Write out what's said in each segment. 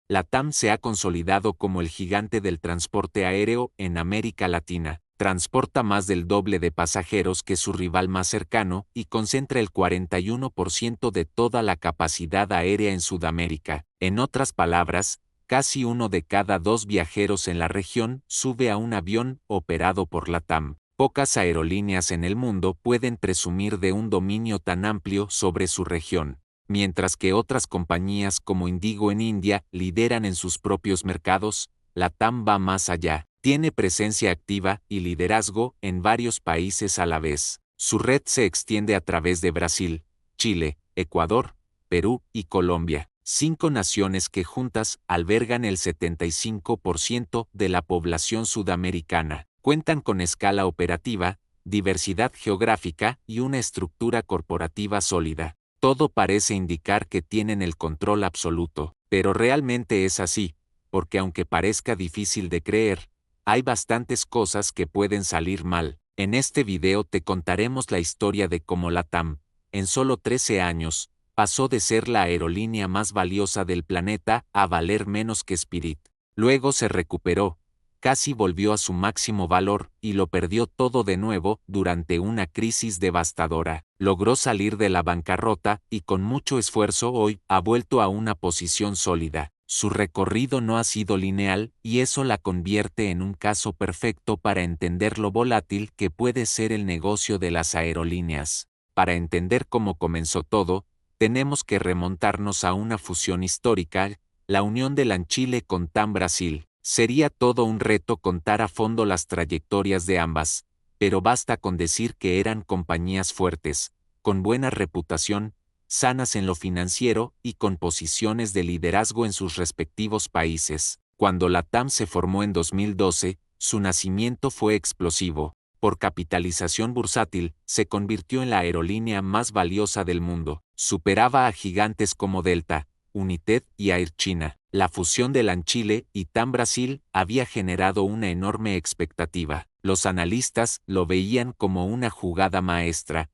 LATAM se ha consolidado como el gigante del transporte aéreo en América Latina. Transporta más del doble de pasajeros que su rival más cercano y concentra el 41% de toda la capacidad aérea en Sudamérica. En otras palabras, casi uno de cada dos viajeros en la región sube a un avión operado por LATAM. Pocas aerolíneas en el mundo pueden presumir de un dominio tan amplio sobre su región, mientras que otras compañías como Indigo en India lideran en sus propios mercados. LATAM va más allá. Tiene presencia activa y liderazgo en varios países a la vez. Su red se extiende a través de Brasil, Chile, Ecuador, Perú y Colombia, 5 naciones que juntas albergan el 75% de la población sudamericana. Cuentan con escala operativa, diversidad geográfica y una estructura corporativa sólida. Todo parece indicar que tienen el control absoluto, pero realmente es así, porque aunque parezca difícil de creer, hay bastantes cosas que pueden salir mal. En este video te contaremos la historia de cómo LATAM, en solo 13 años, pasó de ser la aerolínea más valiosa del planeta a valer menos que Spirit. Luego se recuperó, casi volvió a su máximo valor y lo perdió todo de nuevo durante una crisis devastadora. Logró salir de la bancarrota y con mucho esfuerzo hoy ha vuelto a una posición sólida. Su recorrido no ha sido lineal y eso la convierte en un caso perfecto para entender lo volátil que puede ser el negocio de las aerolíneas. Para entender cómo comenzó todo, tenemos que remontarnos a una fusión histórica, la unión de LAN-Chile con TAM Brasil. Sería todo un reto contar a fondo las trayectorias de ambas, pero basta con decir que eran compañías fuertes, con buena reputación, sanas en lo financiero y con posiciones de liderazgo en sus respectivos países. Cuando LATAM se formó en 2012, su nacimiento fue explosivo. Por capitalización bursátil, se convirtió en la aerolínea más valiosa del mundo. Superaba a gigantes como Delta, United y Air China. La fusión de LAN-Chile y TAM Brasil había generado una enorme expectativa. Los analistas lo veían como una jugada maestra.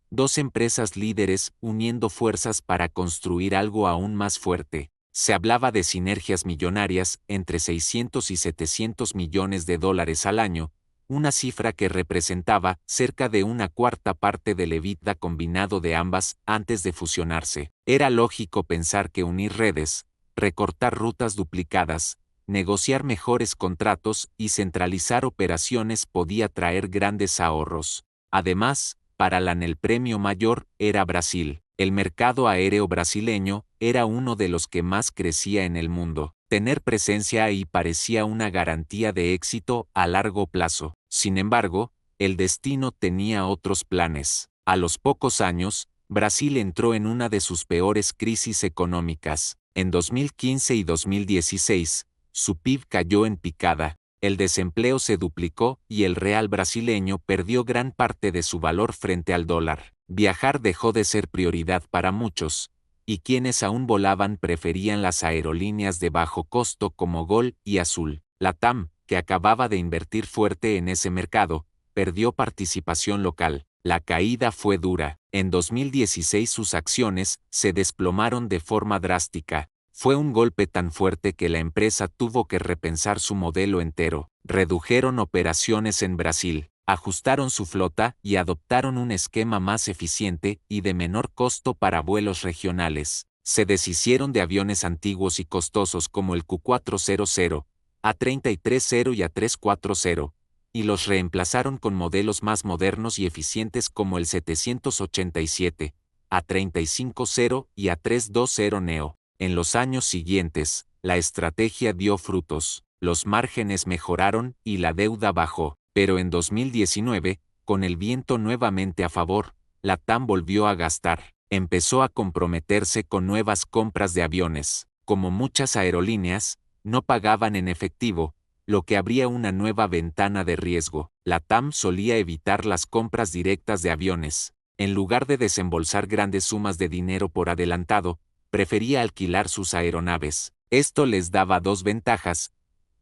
Dos empresas líderes uniendo fuerzas para construir algo aún más fuerte. Se hablaba de sinergias millonarias entre 600 y 700 millones de dólares al año, una cifra que representaba cerca de una cuarta parte del EBITDA combinado de ambas antes de fusionarse. Era lógico pensar que unir redes, recortar rutas duplicadas, negociar mejores contratos y centralizar operaciones podía traer grandes ahorros. Además, para LAN el premio mayor era Brasil. El mercado aéreo brasileño era uno de los que más crecía en el mundo. Tener presencia ahí parecía una garantía de éxito a largo plazo. Sin embargo, el destino tenía otros planes. A los pocos años, Brasil entró en una de sus peores crisis económicas. En 2015 y 2016, su PIB cayó en picada, el desempleo se duplicó y el real brasileño perdió gran parte de su valor frente al dólar. Viajar dejó de ser prioridad para muchos, y quienes aún volaban preferían las aerolíneas de bajo costo como Gol y Azul. LATAM, que acababa de invertir fuerte en ese mercado, perdió participación local. La caída fue dura. En 2016 sus acciones se desplomaron de forma drástica. Fue un golpe tan fuerte que la empresa tuvo que repensar su modelo entero. Redujeron operaciones en Brasil, ajustaron su flota y adoptaron un esquema más eficiente y de menor costo para vuelos regionales. Se deshicieron de aviones antiguos y costosos como el Q400, A330 y A340, y los reemplazaron con modelos más modernos y eficientes como el 787, A350 y A320neo. En los años siguientes, la estrategia dio frutos, los márgenes mejoraron y la deuda bajó, pero en 2019, con el viento nuevamente a favor, LATAM volvió a gastar, empezó a comprometerse con nuevas compras de aviones. Como muchas aerolíneas, no pagaban en efectivo, lo que abría una nueva ventana de riesgo. LATAM solía evitar las compras directas de aviones. En lugar de desembolsar grandes sumas de dinero por adelantado, prefería alquilar sus aeronaves. Esto les daba dos ventajas: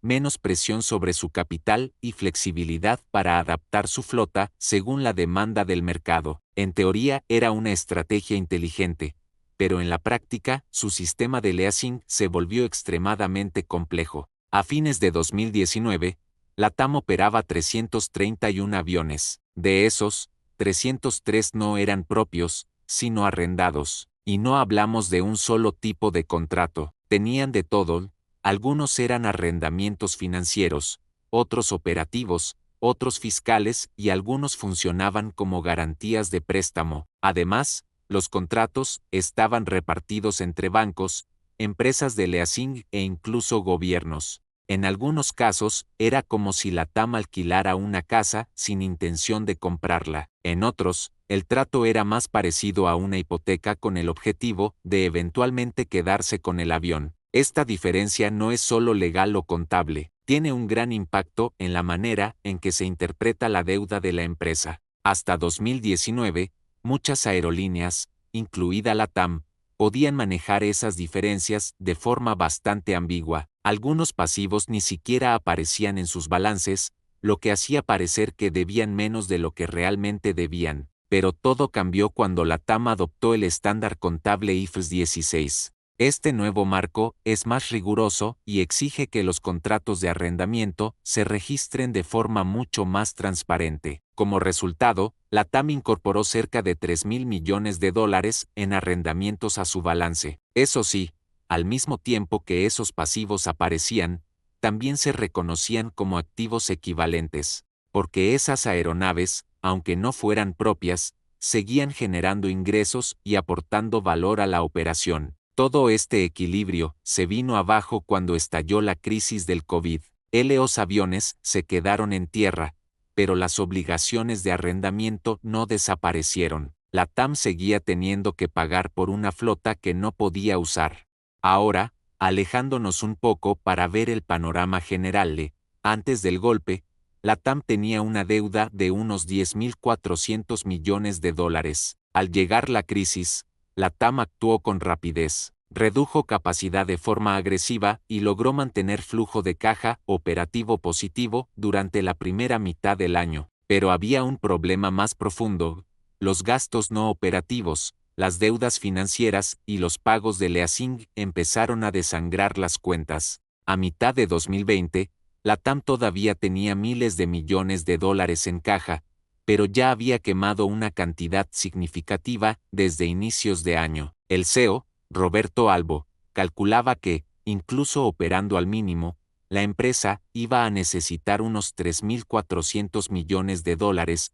menos presión sobre su capital y flexibilidad para adaptar su flota según la demanda del mercado. En teoría era una estrategia inteligente, pero en la práctica, su sistema de leasing se volvió extremadamente complejo. A fines de 2019, LATAM operaba 331 aviones. De esos, 303 no eran propios, sino arrendados. Y no hablamos de un solo tipo de contrato. Tenían de todo, algunos eran arrendamientos financieros, otros operativos, otros fiscales y algunos funcionaban como garantías de préstamo. Además, los contratos estaban repartidos entre bancos, empresas de leasing e incluso gobiernos. En algunos casos, era como si LATAM alquilara una casa sin intención de comprarla. En otros, el trato era más parecido a una hipoteca con el objetivo de eventualmente quedarse con el avión. Esta diferencia no es solo legal o contable, tiene un gran impacto en la manera en que se interpreta la deuda de la empresa. Hasta 2019, muchas aerolíneas, incluida LATAM, podían manejar esas diferencias de forma bastante ambigua. Algunos pasivos ni siquiera aparecían en sus balances, lo que hacía parecer que debían menos de lo que realmente debían. Pero todo cambió cuando LATAM adoptó el estándar contable IFRS 16. Este nuevo marco es más riguroso y exige que los contratos de arrendamiento se registren de forma mucho más transparente. Como resultado, LATAM incorporó cerca de $3.000 millones en arrendamientos a su balance. Eso sí, al mismo tiempo que esos pasivos aparecían, también se reconocían como activos equivalentes, porque esas aeronaves, aunque no fueran propias, seguían generando ingresos y aportando valor a la operación. Todo este equilibrio se vino abajo cuando estalló la crisis del COVID. Los aviones se quedaron en tierra, pero las obligaciones de arrendamiento no desaparecieron. LATAM seguía teniendo que pagar por una flota que no podía usar. Ahora, alejándonos un poco para ver el panorama general, antes del golpe, LATAM tenía una deuda de unos $10.400 millones. Al llegar la crisis, LATAM actuó con rapidez, redujo capacidad de forma agresiva y logró mantener flujo de caja operativo positivo durante la primera mitad del año. Pero había un problema más profundo: los gastos no operativos, las deudas financieras y los pagos de leasing empezaron a desangrar las cuentas. A mitad de 2020, LATAM todavía tenía miles de millones de dólares en caja, pero ya había quemado una cantidad significativa desde inicios de año. El CEO, Roberto Albo, calculaba que, incluso operando al mínimo, la empresa iba a necesitar unos $3.400 millones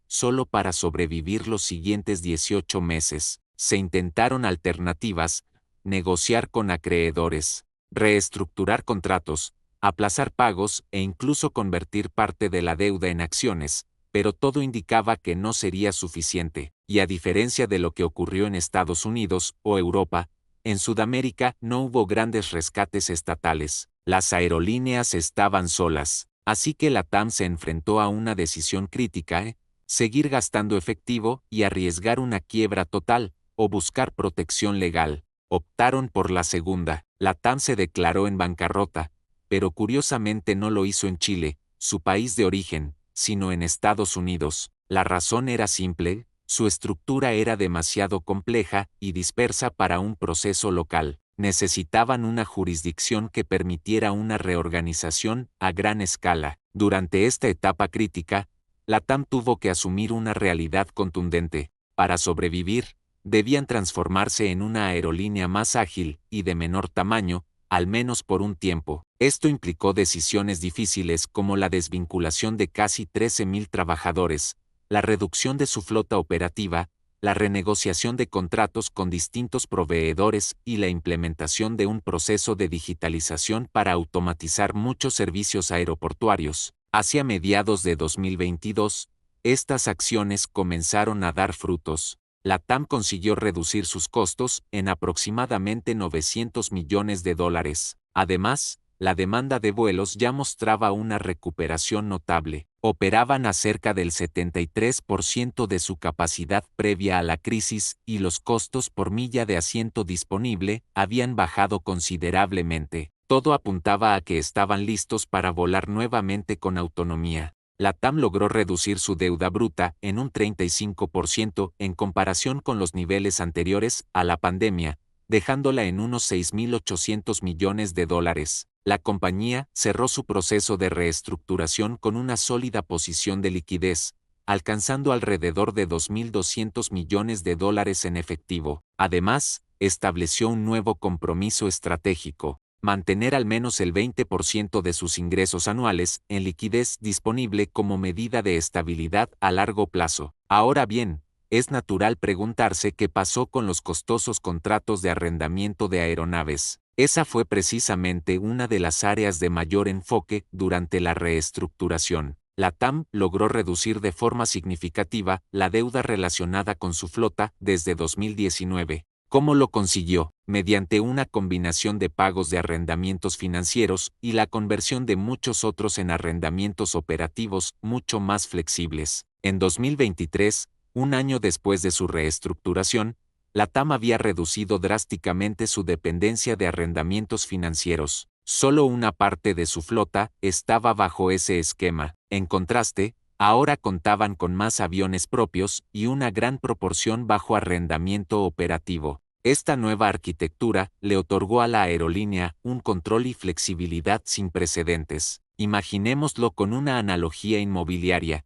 solo para sobrevivir los siguientes 18 meses. Se intentaron alternativas: negociar con acreedores, reestructurar contratos, aplazar pagos e incluso convertir parte de la deuda en acciones, pero todo indicaba que no sería suficiente. Y a diferencia de lo que ocurrió en Estados Unidos o Europa, en Sudamérica no hubo grandes rescates estatales. Las aerolíneas estaban solas, así que LATAM se enfrentó a una decisión crítica: seguir gastando efectivo y arriesgar una quiebra total, o buscar protección legal. Optaron por la segunda. LATAM se declaró en bancarrota, pero curiosamente no lo hizo en Chile, su país de origen, sino en Estados Unidos. La razón era simple: su estructura era demasiado compleja y dispersa para un proceso local. Necesitaban una jurisdicción que permitiera una reorganización a gran escala. Durante esta etapa crítica, LATAM tuvo que asumir una realidad contundente. Para sobrevivir, debían transformarse en una aerolínea más ágil y de menor tamaño, al menos por un tiempo. Esto implicó decisiones difíciles como la desvinculación de casi 13.000 trabajadores, la reducción de su flota operativa, la renegociación de contratos con distintos proveedores y la implementación de un proceso de digitalización para automatizar muchos servicios aeroportuarios. Hacia mediados de 2022, estas acciones comenzaron a dar frutos. LATAM consiguió reducir sus costos en aproximadamente $900 millones. Además, la demanda de vuelos ya mostraba una recuperación notable. Operaban a cerca del 73% de su capacidad previa a la crisis y los costos por milla de asiento disponible habían bajado considerablemente. Todo apuntaba a que estaban listos para volar nuevamente con autonomía. LATAM logró reducir su deuda bruta en un 35% en comparación con los niveles anteriores a la pandemia, dejándola en unos 6.800 millones de dólares. La compañía cerró su proceso de reestructuración con una sólida posición de liquidez, alcanzando alrededor de 2.200 millones de dólares en efectivo. Además, estableció un nuevo compromiso estratégico: mantener al menos el 20% de sus ingresos anuales en liquidez disponible como medida de estabilidad a largo plazo. Ahora bien, es natural preguntarse qué pasó con los costosos contratos de arrendamiento de aeronaves. Esa fue precisamente una de las áreas de mayor enfoque durante la reestructuración. La TAM logró reducir de forma significativa la deuda relacionada con su flota desde 2019. ¿Cómo lo consiguió? Mediante una combinación de pagos de arrendamientos financieros y la conversión de muchos otros en arrendamientos operativos mucho más flexibles. En 2023, un año después de su reestructuración, la TAM había reducido drásticamente su dependencia de arrendamientos financieros. Solo una parte de su flota estaba bajo ese esquema. En contraste, ahora contaban con más aviones propios y una gran proporción bajo arrendamiento operativo. Esta nueva arquitectura le otorgó a la aerolínea un control y flexibilidad sin precedentes. Imaginémoslo con una analogía inmobiliaria.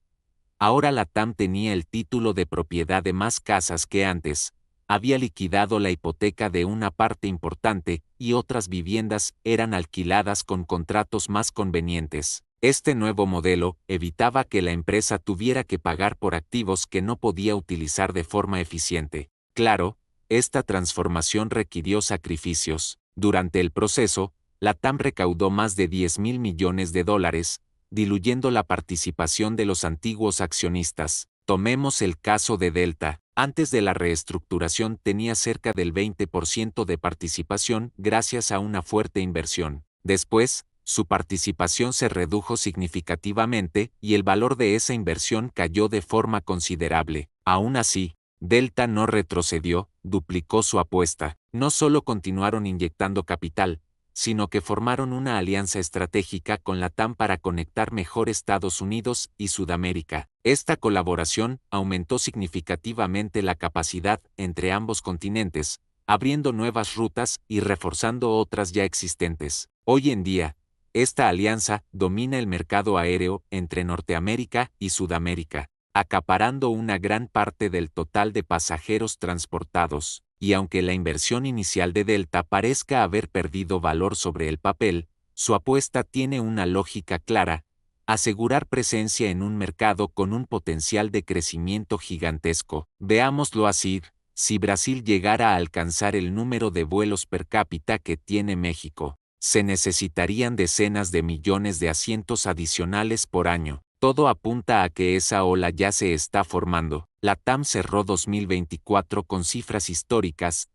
Ahora la TAM tenía el título de propiedad de más casas que antes, había liquidado la hipoteca de una parte importante y otras viviendas eran alquiladas con contratos más convenientes. Este nuevo modelo evitaba que la empresa tuviera que pagar por activos que no podía utilizar de forma eficiente. Claro, esta transformación requirió sacrificios. Durante el proceso, la TAM recaudó más de 10.000 millones de dólares, diluyendo la participación de los antiguos accionistas. Tomemos el caso de Delta. Antes de la reestructuración tenía cerca del 20% de participación gracias a una fuerte inversión. Después, su participación se redujo significativamente y el valor de esa inversión cayó de forma considerable. Aún así, Delta no retrocedió, duplicó su apuesta. No solo continuaron inyectando capital, sino que formaron una alianza estratégica con la TAM para conectar mejor Estados Unidos y Sudamérica. Esta colaboración aumentó significativamente la capacidad entre ambos continentes, abriendo nuevas rutas y reforzando otras ya existentes. Hoy en día, esta alianza domina el mercado aéreo entre Norteamérica y Sudamérica, acaparando una gran parte del total de pasajeros transportados. Y aunque la inversión inicial de Delta parezca haber perdido valor sobre el papel, su apuesta tiene una lógica clara: asegurar presencia en un mercado con un potencial de crecimiento gigantesco. Veámoslo así: si Brasil llegara a alcanzar el número de vuelos per cápita que tiene México, se necesitarían decenas de millones de asientos adicionales por año. Todo apunta a que esa ola ya se está formando. La TAM cerró 2024 con cifras históricas: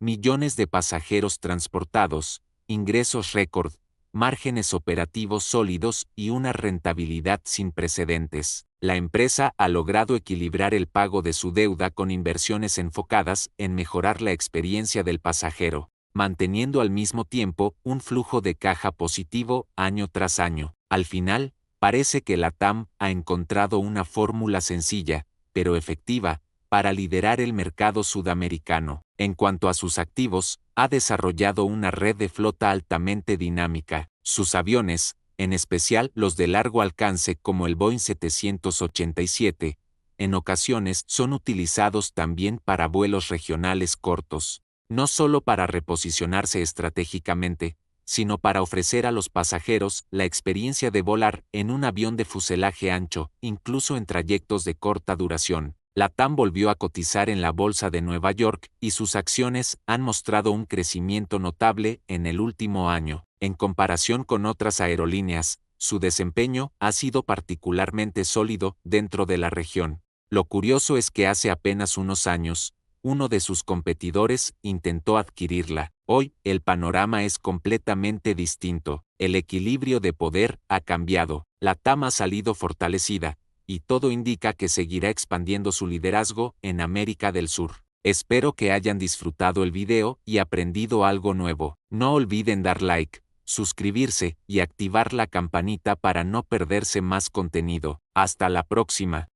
millones de pasajeros transportados, ingresos récord, márgenes operativos sólidos y una rentabilidad sin precedentes. La empresa ha logrado equilibrar el pago de su deuda con inversiones enfocadas en mejorar la experiencia del pasajero, manteniendo al mismo tiempo un flujo de caja positivo año tras año. Al final, parece que la TAM ha encontrado una fórmula sencilla, pero efectiva, para liderar el mercado sudamericano. En cuanto a sus activos, ha desarrollado una red de flota altamente dinámica. Sus aviones, en especial los de largo alcance como el Boeing 787, en ocasiones son utilizados también para vuelos regionales cortos, no solo para reposicionarse estratégicamente, sino para ofrecer a los pasajeros la experiencia de volar en un avión de fuselaje ancho, incluso en trayectos de corta duración. La TAM volvió a cotizar en la Bolsa de Nueva York y sus acciones han mostrado un crecimiento notable en el último año. En comparación con otras aerolíneas, su desempeño ha sido particularmente sólido dentro de la región. Lo curioso es que hace apenas unos años, uno de sus competidores intentó adquirirla. Hoy, el panorama es completamente distinto. El equilibrio de poder ha cambiado. La TAM ha salido fortalecida, y todo indica que seguirá expandiendo su liderazgo en América del Sur. Espero que hayan disfrutado el video y aprendido algo nuevo. No olviden dar like, suscribirse y activar la campanita para no perderse más contenido. Hasta la próxima.